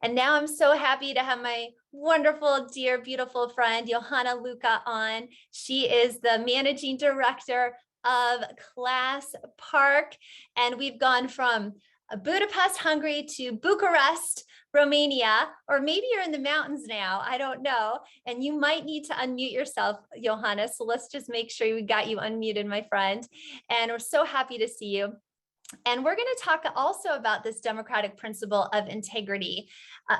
And now I'm so happy to have my wonderful, dear, beautiful friend, Ioana Luca on. She is the managing director of Class Park. And we've gone from Budapest, Hungary to Bucharest, Romania, or maybe you're in the mountains now, I don't know. And you might need to unmute yourself, Ioana. So let's just make sure we got you unmuted, my friend. And we're so happy to see you. And we're going to talk also about this democratic principle of integrity.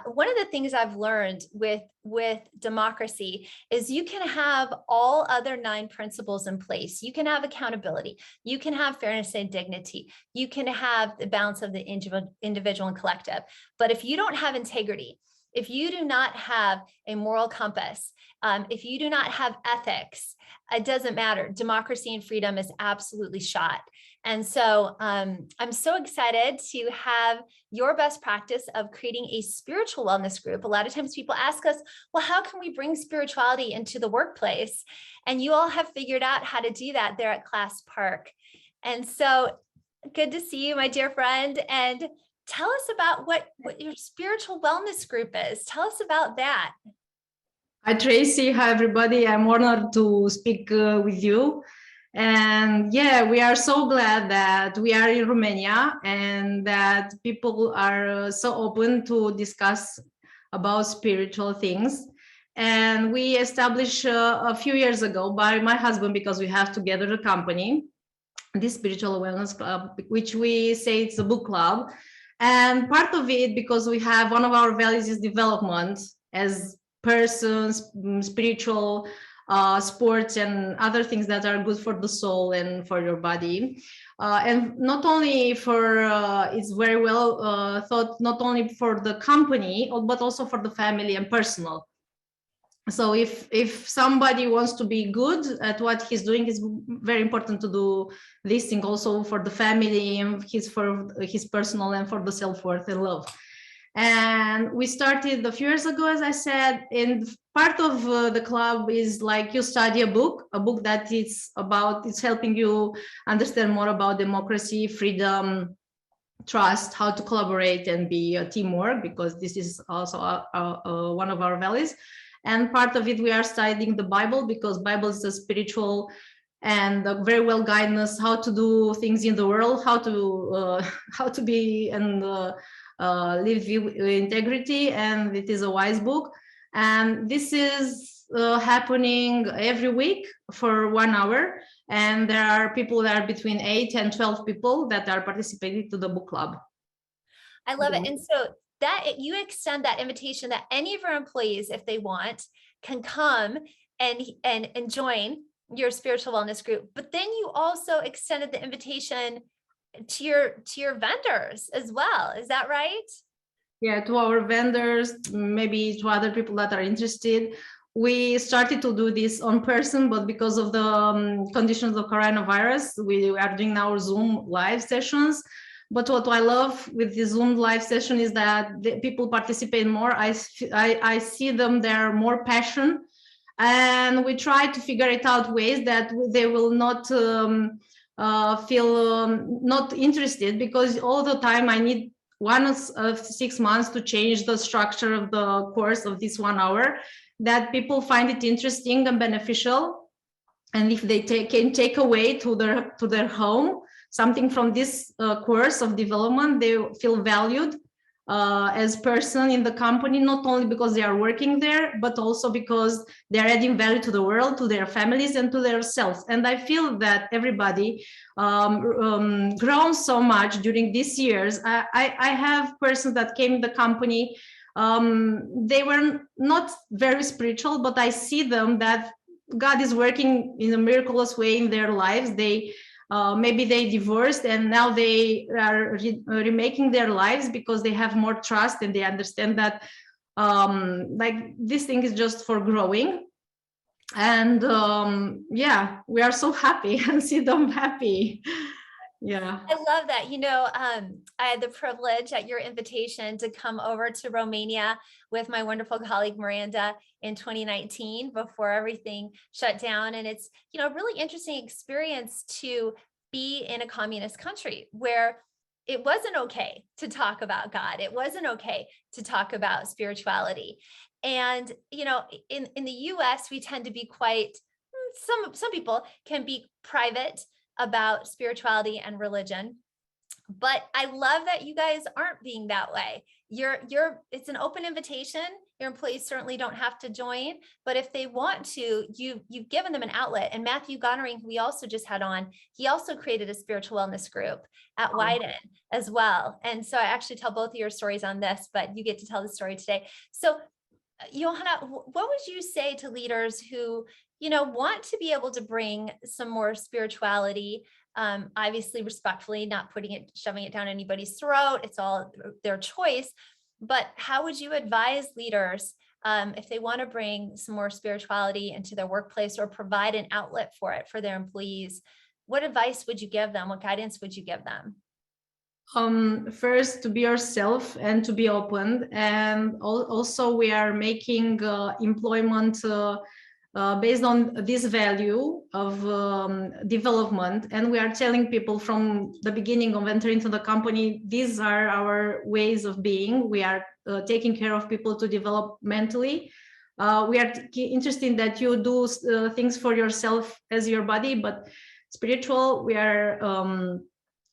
One of the things I've learned with democracy is you can have all other 9 principles in place. You can have accountability. You can have fairness and dignity. You can have the balance of the individual and collective. But if you don't have integrity, if you do not have a moral compass, if you do not have ethics, it doesn't matter. Democracy and freedom is absolutely shot. And so I'm so excited to have your best practice of creating a spiritual wellness group. A lot of times people ask us, well, how can we bring spirituality into the workplace? And you all have figured out how to do that there at Class Park. And so good to see you, my dear friend. And tell us about what your spiritual wellness group is. Tell us about that. Hi, Tracy. Hi, everybody. I'm honored to speak with you. And yeah, we are so glad that we are in Romania and that people are so open to discuss about spiritual things. And we established a few years ago by my husband, because we have together a company, this spiritual wellness club, which we say it's a book club. And part of it, because we have one of our values is development as persons, spiritual, sports, and other things that are good for the soul and for your body. And not only for, it's very well thought, not only for the company, but also for the family and personal. So if somebody wants to be good at what he's doing, it's very important to do this thing also for the family and for his personal and for the self-worth and love. And we started a few years ago, as I said, and part of the club is like you study a book that it's helping you understand more about democracy, freedom, trust, how to collaborate and be a teamwork, because this is also one of our values. And part of it, we are studying the Bible, because Bible is a spiritual and very well guide us how to do things in the world, how to be and live with integrity. And it is a wise book. And this is happening every week for 1 hour. And there are people that are between 8 and 12 people that are participating to the book club. I love it. And so that you extend that invitation that any of your employees, if they want, can come and join your spiritual wellness group. But then you also extended the invitation to your vendors as well. Is that right? Yeah, to our vendors, maybe to other people that are interested. We started to do this on person, but because of the conditions of coronavirus, we are doing now Zoom live sessions. But what I love with the Zoom live session is that the people participate more. I see them, they're more passionate, and we try to figure it out ways that they will not feel not interested, because all the time I need 1 of 6 months to change the structure of the course of this 1 hour, that people find it interesting and beneficial. And if they can take away to their home something from this course of development, they feel valued as person in the company, not only because they are working there, but also because they're adding value to the world, to their families, and to themselves. And I feel that everybody grown so much during these years. I have persons that came in the company, they were not very spiritual, but I see them that God is working in a miraculous way in their lives. They maybe they divorced and now they are remaking their lives because they have more trust and they understand that like this thing is just for growing. And yeah, we are so happy and see them happy. Yeah, I love that. You know, I had the privilege at your invitation to come over to Romania with my wonderful colleague Miranda in 2019 before everything shut down. And it's, you know, a really interesting experience to be in a communist country where it wasn't okay to talk about God. It wasn't okay to talk about spirituality. And, you know, in the US, we tend to be quite, some people can be private about spirituality and religion. But I love that you guys aren't being that way. It's an open invitation. Your employees certainly don't have to join, but if they want to, you've given them an outlet. And Matthew Gonnering, who we also just had on, he also created a spiritual wellness group at Wyden as well. And so I actually tell both of your stories on this, but you get to tell the story today. So Ioana, what would you say to leaders who, you know, want to be able to bring some more spirituality, obviously respectfully, not shoving it down anybody's throat. It's all their choice. But how would you advise leaders if they want to bring some more spirituality into their workplace or provide an outlet for it for their employees? What advice would you give them? What guidance would you give them? First, to be yourself and to be open. And also we are making employment based on this value of development. And we are telling people from the beginning of entering into the company, these are our ways of being. We are taking care of people to develop mentally. We are interested that you do things for yourself as your body, but spiritual, we are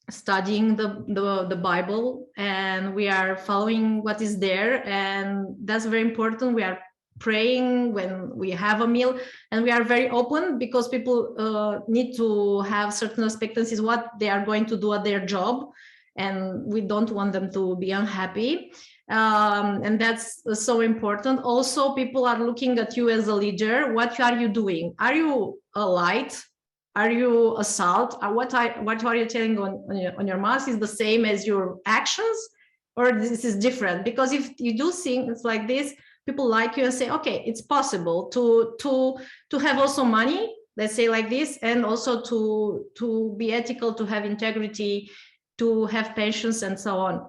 studying the Bible, and we are following what is there, and that's very important. We are praying when we have a meal, and we are very open because people need to have certain expectancies what they are going to do at their job, and we don't want them to be unhappy. And that's so important. Also, people are looking at you as a leader. What are you doing? Are you a light? Are you a salt? What are you telling on your mask is the same as your actions, or this is different? Because if you do things like this, people like you and say, okay, it's possible to have also money, let's say like this, and also to be ethical, to have integrity, to have patience, and so on.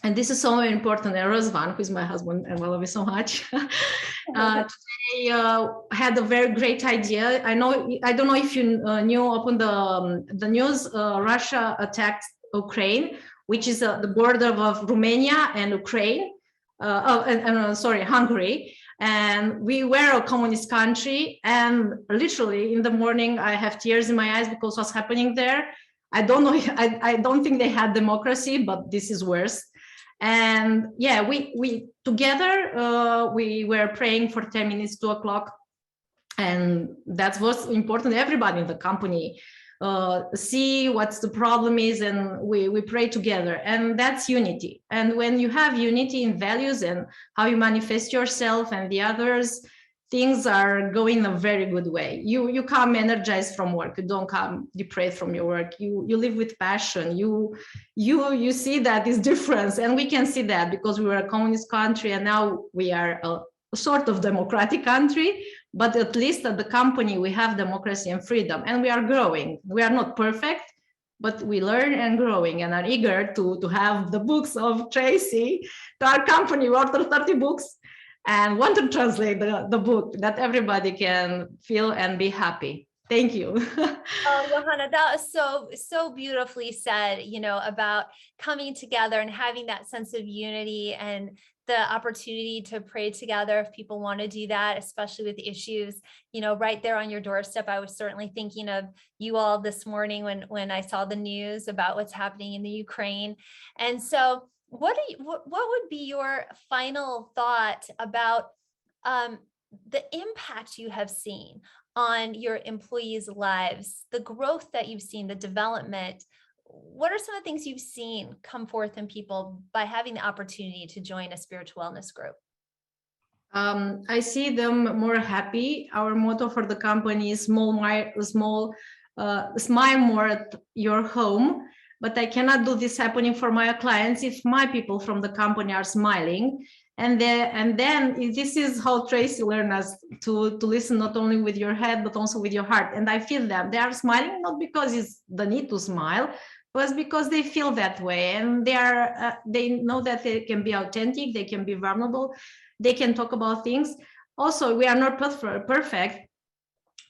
And this is so important. And Razvan, who is my husband, and I love you so much, today had a very great idea. I don't know if you knew, upon the news, Russia attacked Ukraine, which is the border of Romania and Ukraine. Sorry, Hungary. And we were a communist country. And literally in the morning, I have tears in my eyes because what's happening there. I don't know. I don't think they had democracy, but this is worse. And yeah, we together we were praying for 10 minutes, 2 o'clock, and that was important. Everybody in the company see what's the problem is, and we pray together, and that's unity. And when you have unity in values and how you manifest yourself and the others, things are going a very good way. You come energized from work. You don't come depressed from your work. You live with passion. You see that is difference, and we can see that because we were a communist country, and now we are a sort of democratic country. But at least at the company we have democracy and freedom, and we are growing. We are not perfect, but we learn and growing, and are eager to have the books of Tracy to our company. We ordered 30 books. And want to translate the book that everybody can feel and be happy. Thank you. Oh, Ioana, that was so beautifully said, you know, about coming together and having that sense of unity and the opportunity to pray together if people want to do that, especially with issues, you know, right there on your doorstep. I was certainly thinking of you all this morning when I saw the news about what's happening in the Ukraine. And so what would be your final thought about the impact you have seen on your employees' lives, the growth that you've seen, the development? What are some of the things you've seen come forth in people by having the opportunity to join a spiritual wellness group? I see them more happy. Our motto for the company is smile more at your home. But I cannot do this happening for my clients if my people from the company are smiling. And then this is how Tracy learned us to listen not only with your head, but also with your heart. And I feel them. They are smiling not because it's the need to smile, but because they feel that way. And they know that they can be authentic, they can be vulnerable, they can talk about things. Also, we are not perfect.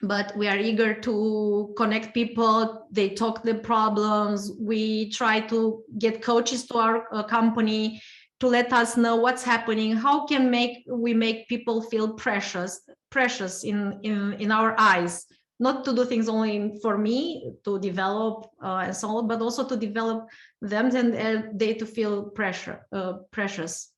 but we are eager to connect people. They talk the problems. We try to get coaches to our company to let us know what's happening. How can we make people feel precious in our eyes, not to do things only for me to develop and so on, but also to develop them and they to feel precious.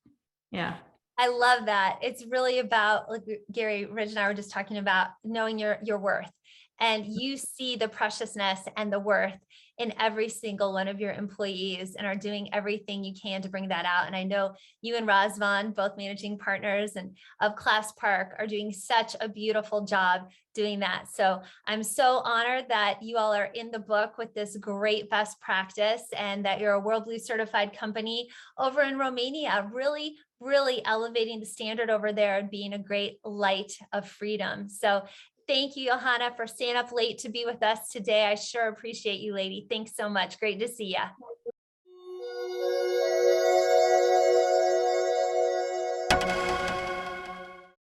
Yeah. I love that. It's really about, like Gary, Rich and I were just talking about, knowing your worth. And you see the preciousness and the worth in every single one of your employees and are doing everything you can to bring that out. And I know you and Razvan, both managing partners and of Class Park, are doing such a beautiful job doing that. So I'm so honored that you all are in the book with this great best practice and that you're a World Blue certified company over in Romania, really elevating the standard over there and being a great light of freedom. So thank you, Ioana, for staying up late to be with us today. I sure appreciate you, lady. Thanks so much. Great to see you.